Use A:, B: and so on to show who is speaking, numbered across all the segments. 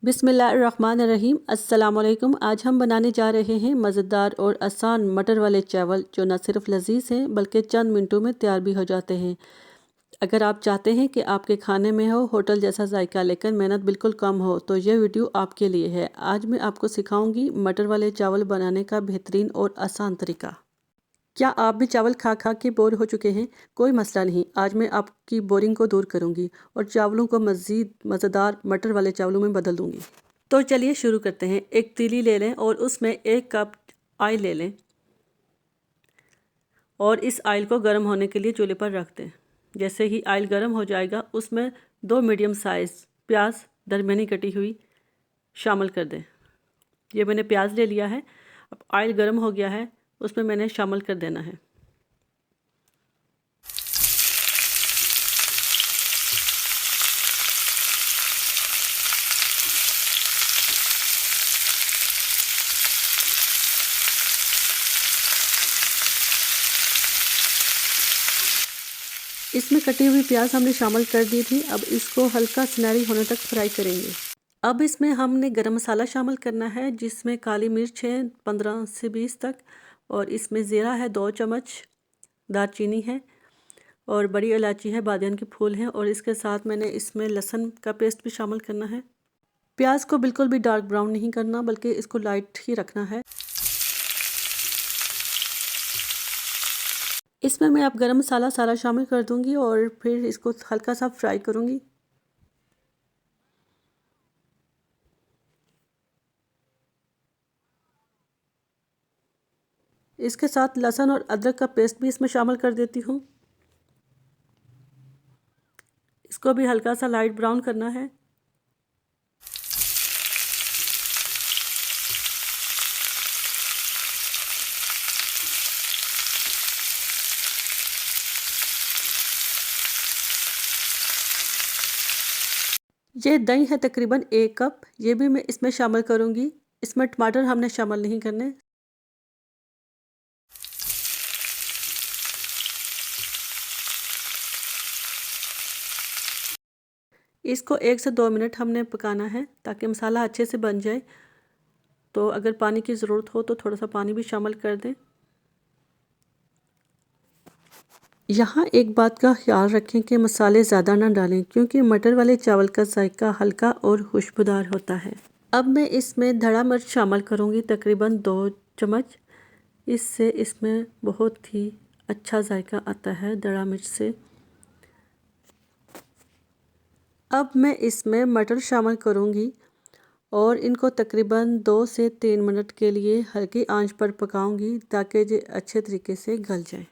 A: बिस्मिल्लाहिर्रहमानिर्रहीम। अस्सलाम वालेकुम। आज हम बनाने जा रहे हैं मज़ेदार और आसान मटर वाले चावल, जो न सिर्फ लजीज हैं बल्कि चंद मिनटों में तैयार भी हो जाते हैं। अगर आप चाहते हैं कि आपके खाने में हो होटल जैसा जायका लेकिन मेहनत बिल्कुल कम हो, तो यह वीडियो आपके लिए है। आज मैं आपको सिखाऊंगी मटर वाले चावल बनाने का बेहतरीन और आसान तरीका। क्या आप भी चावल खा खा के बोर हो चुके हैं? कोई मसला नहीं, आज मैं आपकी बोरिंग को दूर करूंगी और चावलों को मज़ीद मज़ेदार मटर वाले चावलों में बदल दूंगी। तो चलिए शुरू करते हैं। एक तीली ले लें और उसमें 1 कप ऑयल ले लें और इस ऑयल को गर्म होने के लिए चूल्हे पर रख दें। जैसे ही ऑयल गर्म हो जाएगा, उसमें 2 मीडियम साइज़ प्याज दरमियानी कटी हुई शामिल कर दें। ये मैंने प्याज ले लिया है। अब ऑयल गर्म हो गया है, उसमें मैंने शामिल कर देना है। इसमें कटी हुई प्याज हमने शामिल कर दी थी। अब इसको हल्का सुनहरी होने तक फ्राई करेंगे। अब इसमें हमने गरम मसाला शामिल करना है, जिसमें काली मिर्च है 15 से 20 तक, और इसमें ज़ीरा है 2 चम्मच, दालचीनी है और बड़ी इलायची है, बादियान के फूल हैं, और इसके साथ मैंने इसमें लहसुन का पेस्ट भी शामिल करना है। प्याज को बिल्कुल भी डार्क ब्राउन नहीं करना, बल्कि इसको लाइट ही रखना है। इसमें मैं अब गरम मसाला सारा शामिल कर दूंगी और फिर इसको हल्का सा फ्राई करूंगी। इसके साथ लहसुन और अदरक का पेस्ट भी इसमें शामिल कर देती हूँ। इसको भी हल्का सा लाइट ब्राउन करना है। ये दही है तकरीबन 1 कप, ये भी मैं इसमें शामिल करूँगी। इसमें टमाटर हमने शामिल नहीं करने। इसको 1 से 2 मिनट हमने पकाना है ताकि मसाला अच्छे से बन जाए। तो अगर पानी की ज़रूरत हो तो थोड़ा सा पानी भी शामिल कर दें। यहाँ एक बात का ख्याल रखें कि मसाले ज़्यादा ना डालें, क्योंकि मटर वाले चावल का जायका हल्का और खुशबूदार होता है। अब मैं इसमें धड़ा मिर्च शामिल करूँगी, तकरीबन 2 चम्मच। इससे इसमें बहुत ही अच्छा जायका आता है धड़ा मिर्च से। अब मैं इसमें मटर शामिल करूँगी और इनको तकरीबन 2 से 3 मिनट के लिए हल्की आंच पर पकाऊंगी ताकि ये अच्छे तरीके से गल जाए।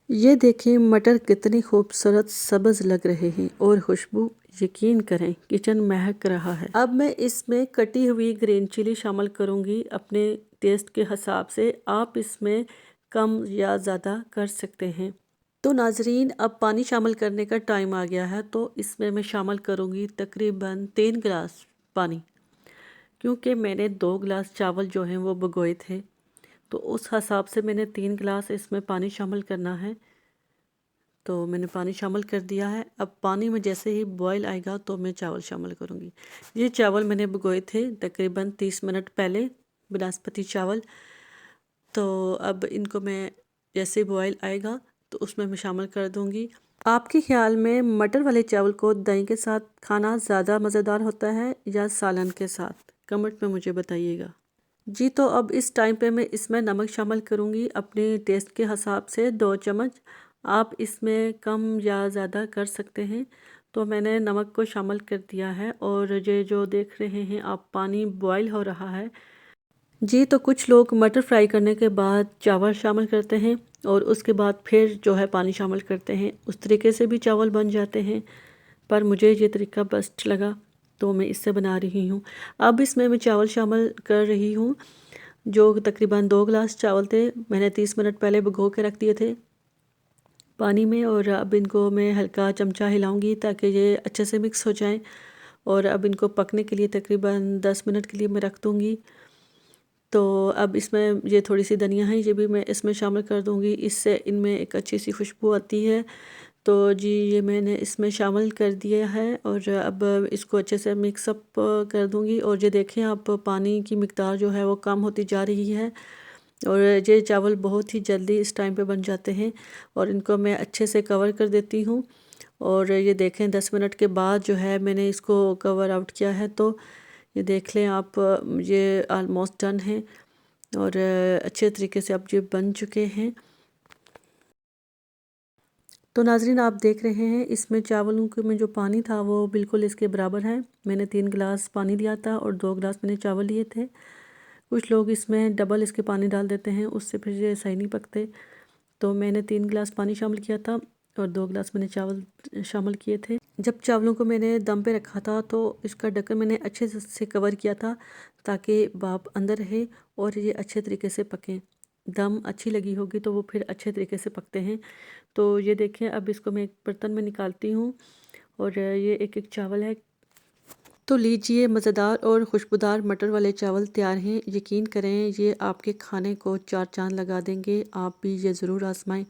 A: ये देखें मटर कितनी खूबसूरत सब्ज़ लग रहे हैं और खुशबू, यकीन करें किचन महक रहा है। अब मैं इसमें कटी हुई ग्रीन चिली शामिल करूंगी अपने टेस्ट के हिसाब से। आप इसमें कम या ज़्यादा कर सकते हैं। तो नाजरीन, अब पानी शामिल करने का टाइम आ गया है। तो इसमें मैं शामिल करूंगी तकरीबन 3 गिलास पानी, क्योंकि मैंने 2 गिलास चावल जो हैं वो भिगोए थे, तो उस हिसाब से मैंने 3 गिलास इसमें पानी शामिल करना है। तो मैंने पानी शामिल कर दिया है। अब पानी में जैसे ही बॉयल आएगा तो मैं चावल शामिल करूँगी। ये चावल मैंने भिगोए थे तकरीबन 30 मिनट पहले, बासमती चावल। तो अब इनको मैं जैसे बॉयल आएगा तो उसमें मैं शामिल कर दूँगी। आपके ख्याल में मटर वाले चावल को दही के साथ खाना ज़्यादा मज़ेदार होता है या सालन के साथ? कमेंट में मुझे बताइएगा। जी, तो अब इस टाइम पे मैं इसमें नमक शामिल करूँगी अपने टेस्ट के हिसाब से 2 चम्मच। आप इसमें कम या ज़्यादा कर सकते हैं। तो मैंने नमक को शामिल कर दिया है और ये जो देख रहे हैं आप, पानी बॉयल हो रहा है। जी, तो कुछ लोग मटर फ्राई करने के बाद चावल शामिल करते हैं और उसके बाद फिर जो है पानी शामिल करते हैं। उस तरीके से भी चावल बन जाते हैं, पर मुझे ये तरीका बेस्ट लगा तो मैं इससे बना रही हूँ। अब इसमें मैं चावल शामिल कर रही हूँ, जो तकरीबन 2 गिलास चावल थे। मैंने 30 मिनट पहले भिगो के रख दिए थे पानी में, और अब इनको मैं हल्का चमचा हिलाऊंगी ताकि ये अच्छे से मिक्स हो जाएं और अब इनको पकने के लिए तकरीबन 10 मिनट के लिए मैं रख दूँगी। तो अब इसमें ये थोड़ी सी धनिया है, ये भी मैं इसमें शामिल कर दूँगी, इससे इनमें एक अच्छी सी खुशबू आती है। तो जी ये मैंने इसमें शामिल कर दिया है और अब इसको अच्छे से मिक्स अप कर दूँगी। और ये देखें आप पानी की मिकदार जो है वो कम होती जा रही है और ये चावल बहुत ही जल्दी इस टाइम पे बन जाते हैं। और इनको मैं अच्छे से कवर कर देती हूँ और ये देखें 10 मिनट के बाद जो है मैंने इसको कवर आउट किया है, तो ये देख लें आप, ये ऑलमोस्ट डन है और अच्छे तरीके से अब ये बन चुके हैं। तो नाज़रीन आप देख रहे हैं इसमें चावलों के में जो पानी था वो बिल्कुल इसके बराबर है। मैंने 3 गिलास पानी लिया था और 2 गिलास मैंने चावल लिए थे। कुछ लोग इसमें डबल इसके पानी डाल देते हैं, उससे फिर ये सही नहीं पकते। तो मैंने 3 गिलास पानी शामिल किया था और 2 गिलास मैंने चावल शामिल किए थे। जब चावलों को मैंने दम पे रखा था तो इसका ढक्कन मैंने अच्छे से कवर किया था ताकि भाप अंदर रहे और ये अच्छे तरीके से पकें। दम अच्छी लगी होगी तो वो फिर अच्छे तरीके से पकते हैं। तो ये देखें अब इसको मैं एक बर्तन में निकालती हूँ और ये एक चावल है। तो लीजिए मज़ेदार और खुशबूदार मटर वाले चावल तैयार हैं। यकीन करें ये आपके खाने को 4 चाँद लगा देंगे। आप भी ये ज़रूर आज़माएं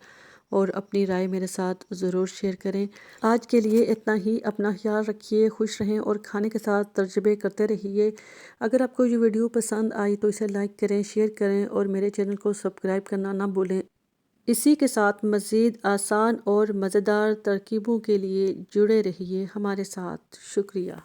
A: और अपनी राय मेरे साथ ज़रूर शेयर करें। आज के लिए इतना ही। अपना ख्याल रखिए, खुश रहें और खाने के साथ तजुर्बे करते रहिए। अगर आपको ये वीडियो पसंद आई तो इसे लाइक करें, शेयर करें और मेरे चैनल को सब्सक्राइब करना ना भूलें। इसी के साथ मज़ीद आसान और मज़ेदार तरकीबों के लिए जुड़े रहिए हमारे साथ। शुक्रिया।